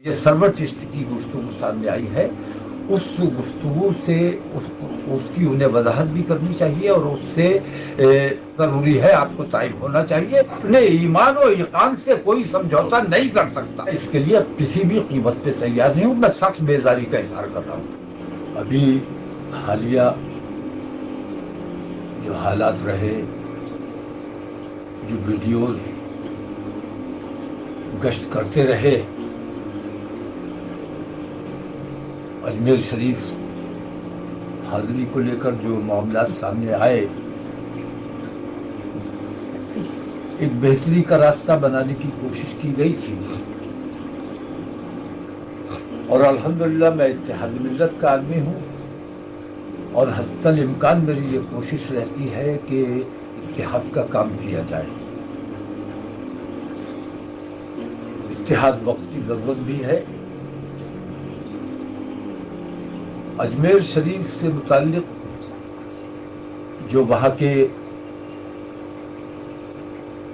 یہ سرور چشتی کی گفتگو سامنے آئی ہے، اس گفتگو سے اس کی انہیں وضاحت بھی کرنی چاہیے اور اس سے ضروری ہے آپ کو طائب ہونا چاہیے. اپنے ایمان و یقین سے کوئی سمجھوتا نہیں کر سکتا، اس کے لیے کسی بھی قیمت پہ تیار نہیں ہوں. میں سخت بیزاری کا اظہار کر رہا ہوں. ابھی حالیہ جو حالات رہے، جو ویڈیوز گشت کرتے رہے، اجمیر شریف حاضری کو لے کر جو معاملات سامنے آئے، ایک بہتری کا راستہ بنانے کی کوشش کی گئی تھی اور الحمدللہ میں اتحاد ملت کا آدمی ہوں اور حتی الامکان میری یہ کوشش رہتی ہے کہ اتحاد کا کام کیا جائے. اتحاد وقت کی ضرورت بھی ہے. اجمیر شریف سے متعلق جو وہاں کے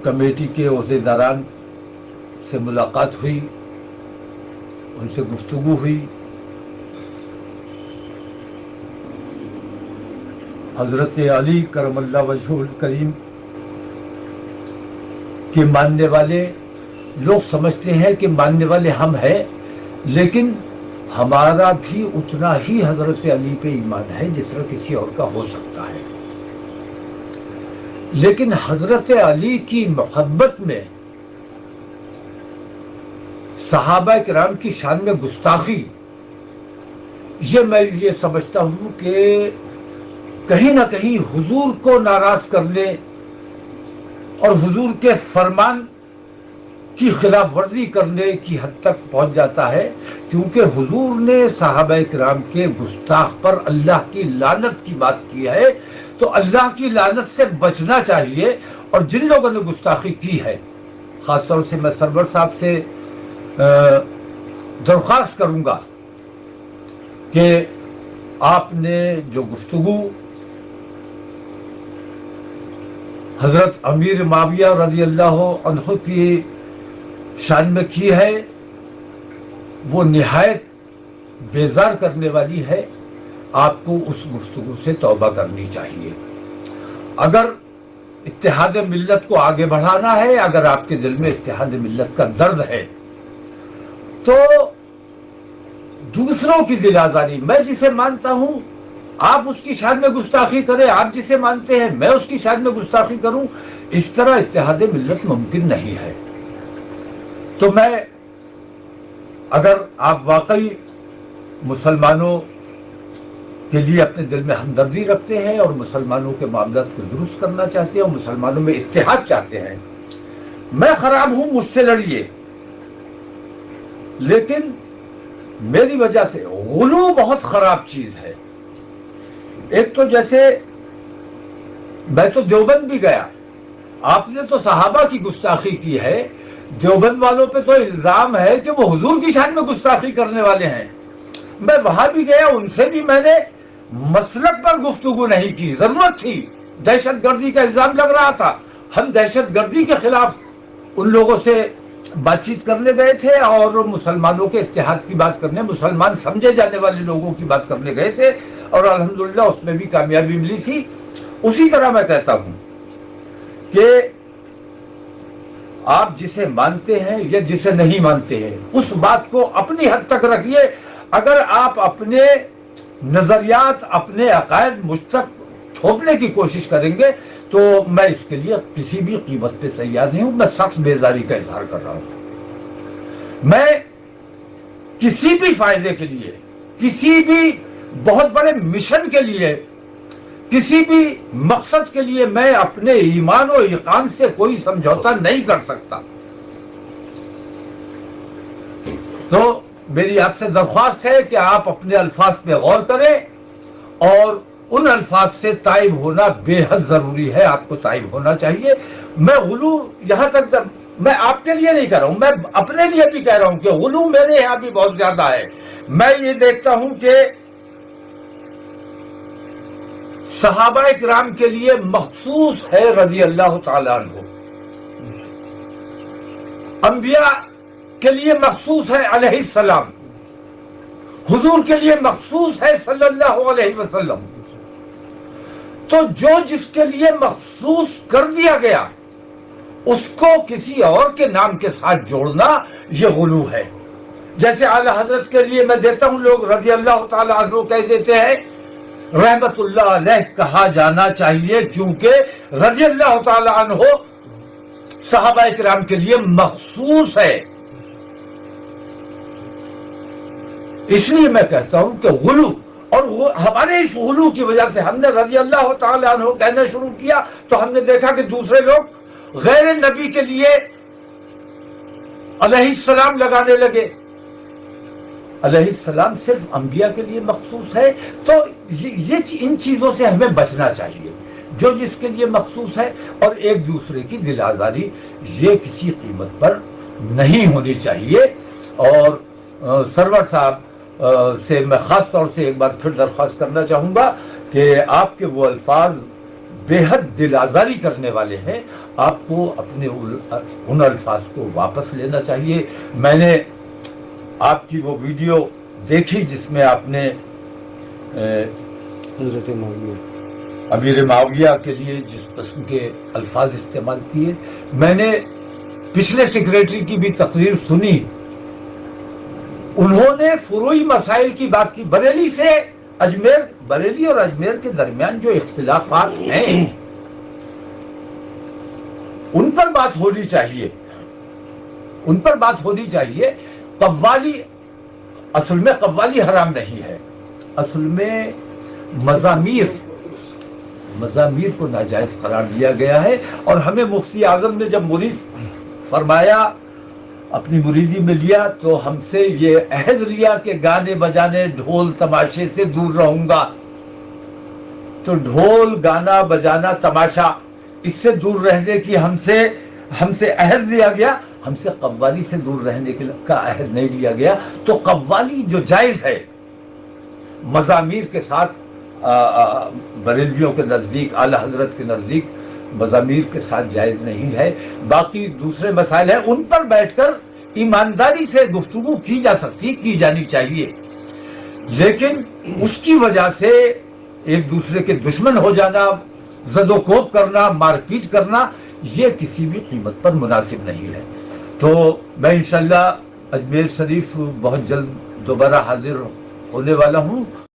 کمیٹی کے عہدیداران سے ملاقات ہوئی، ان سے گفتگو ہوئی، حضرت علی کرم اللہ وجہہ الکریم کے ماننے والے لوگ سمجھتے ہیں کہ ماننے والے ہم ہیں، لیکن ہمارا بھی اتنا ہی حضرت علی پہ ایمان ہے جس طرح کسی اور کا ہو سکتا ہے. لیکن حضرت علی کی محبت میں صحابہ کرام کی شان میں گستاخی، میں یہ سمجھتا ہوں کہ کہیں نہ کہیں حضور کو ناراض کرنے اور حضور کے فرمان کی خلاف ورزی کرنے کی حد تک پہنچ جاتا ہے، کیونکہ حضور نے صحابہ کرام کے گستاخ پر اللہ کی لعنت کی بات کی ہے. تو اللہ کی لعنت سے بچنا چاہیے. اور جن لوگوں نے گستاخی کی ہے، خاص طور سے میں سرور صاحب سے درخواست کروں گا کہ آپ نے جو گفتگو حضرت امیر معاویہ رضی اللہ عنہ کی شان میں کی ہے، وہ نہایت بیزار کرنے والی ہے. آپ کو اس گفتگو سے توبہ کرنی چاہیے. اگر اتحاد ملت کو آگے بڑھانا ہے، اگر آپ کے دل میں اتحاد ملت کا درد ہے، تو دوسروں کی دل آزاری، میں جسے مانتا ہوں آپ اس کی شان میں گستاخی کریں، آپ جسے مانتے ہیں میں اس کی شان میں گستاخی کروں، اس طرح اتحاد ملت ممکن نہیں ہے. تو میں، اگر آپ واقعی مسلمانوں کے لیے اپنے دل میں ہمدردی رکھتے ہیں اور مسلمانوں کے معاملات کو درست کرنا چاہتے ہیں اور مسلمانوں میں اتحاد چاہتے ہیں، میں خراب ہوں، مجھ سے لڑیے، لیکن میری وجہ سے غلو بہت خراب چیز ہے. ایک تو جیسے میں تو دیوبند بھی گیا، آپ نے تو صحابہ کی گستاخی کی ہے، دیوبند والوں پہ تو الزام ہے کہ وہ حضور کی شان میں گستاخی کرنے والے ہیں. میں وہاں بھی گیا، ان سے بھی میں نے مسلک پر گفتگو نہیں کی. ضرورت تھی، دہشت گردی کا الزام لگ رہا تھا، ہم دہشت گردی کے خلاف ان لوگوں سے بات چیت کرنے گئے تھے اور مسلمانوں کے اتحاد کی بات کرنے، مسلمان سمجھے جانے والے لوگوں کی بات کرنے گئے تھے اور الحمدللہ اس میں بھی کامیابی ملی تھی. اسی طرح میں کہتا ہوں کہ آپ جسے مانتے ہیں یا جسے نہیں مانتے ہیں، اس بات کو اپنی حد تک رکھیے. اگر آپ اپنے نظریات، اپنے عقائد مجھ تک تھوپنے کی کوشش کریں گے تو میں اس کے لیے کسی بھی قیمت پہ تیار نہیں ہوں. میں سخت بیزاری کا اظہار کر رہا ہوں. میں کسی بھی فائدے کے لیے، کسی بھی بہت بڑے مشن کے لیے، کسی بھی مقصد کے لیے میں اپنے ایمان و یقین سے کوئی سمجھوتا نہیں کر سکتا. تو میری آپ سے درخواست ہے کہ آپ اپنے الفاظ پہ غور کریں اور ان الفاظ سے تائب ہونا بے حد ضروری ہے. آپ کو تائب ہونا چاہیے. میں غلو یہاں تک، میں آپ کے لیے نہیں کہہ رہا ہوں، میں اپنے لیے بھی کہہ رہا ہوں کہ غلو میرے یہاں بھی بہت زیادہ ہے. میں یہ دیکھتا ہوں کہ صحابہ کرام کے لیے مخصوص ہے رضی اللہ تعالیٰ عنہ، انبیاء کے لیے مخصوص ہے علیہ السلام، حضور کے لیے مخصوص ہے صلی اللہ علیہ وسلم. تو جو جس کے لیے مخصوص کر دیا گیا اس کو کسی اور کے نام کے ساتھ جوڑنا یہ غلو ہے. جیسے اعلی حضرت کے لیے میں دیتا ہوں، لوگ رضی اللہ تعالی عنہ کہہ دیتے ہیں، رحمت اللہ علیہ کہا جانا چاہیے کیونکہ رضی اللہ تعالی عنہ صحابہ کرام کے لیے مخصوص ہے. اس لیے میں کہتا ہوں کہ غلو، اور ہمارے اس غلو کی وجہ سے ہم نے رضی اللہ تعالی عنہ کہنا شروع کیا تو ہم نے دیکھا کہ دوسرے لوگ غیر نبی کے لیے علیہ السلام لگانے لگے. علیہ السلام صرف انبیاء کے لیے مخصوص ہے. تو یہ ان چیزوں سے ہمیں بچنا چاہیے، جو جس کے لیے مخصوص ہے، اور ایک دوسرے کی دل آزاری یہ کسی قیمت پر نہیں ہونی چاہیے. اور سرور صاحب سے میں خاص طور سے ایک بار پھر درخواست کرنا چاہوں گا کہ آپ کے وہ الفاظ بے حد دل آزاری کرنے والے ہیں، آپ کو اپنے ان الفاظ کو واپس لینا چاہیے. میں نے آپ کی وہ ویڈیو دیکھی جس میں آپ نے حضرت معاویہ امیر معاویہ کے لیے جس قسم کے الفاظ استعمال کیے. میں نے پچھلے سیکریٹری کی بھی تقریر سنی، انہوں نے فروعی مسائل کی بات کی. بریلی سے بریلی اور اجمیر کے درمیان جو اختلافات ہیں ان پر بات ہونی چاہیے، ان پر بات ہونی چاہیے. قوالی، اصل میں قوالی حرام نہیں ہے، اصل میں مزامیر کو ناجائز قرار دیا گیا ہے. اور ہمیں مفتی اعظم نے جب مرید فرمایا، اپنی مریدی میں لیا، تو ہم سے یہ عہد لیا کہ گانے بجانے ڈھول تماشے سے دور رہوں گا. تو ڈھول گانا بجانا تماشا اس سے دور رہنے کی ہم سے عہد لیا گیا، ہم سے قوالی سے دور رہنے کا عہد نہیں لیا گیا. تو قوالی جو جائز ہے مزامیر کے ساتھ، بریلویوں کے نزدیک، اعلی حضرت کے نزدیک مزامیر کے ساتھ جائز نہیں ہے. باقی دوسرے مسائل ہیں، ان پر بیٹھ کر ایمانداری سے گفتگو کی جا سکتی، کی جانی چاہیے. لیکن اس کی وجہ سے ایک دوسرے کے دشمن ہو جانا، زد و کوب کرنا، مار پیٹ کرنا، یہ کسی بھی قیمت پر مناسب نہیں ہے. تو میں انشاءاللہ اجمیر شریف بہت جلد دوبارہ حاضر ہونے والا ہوں.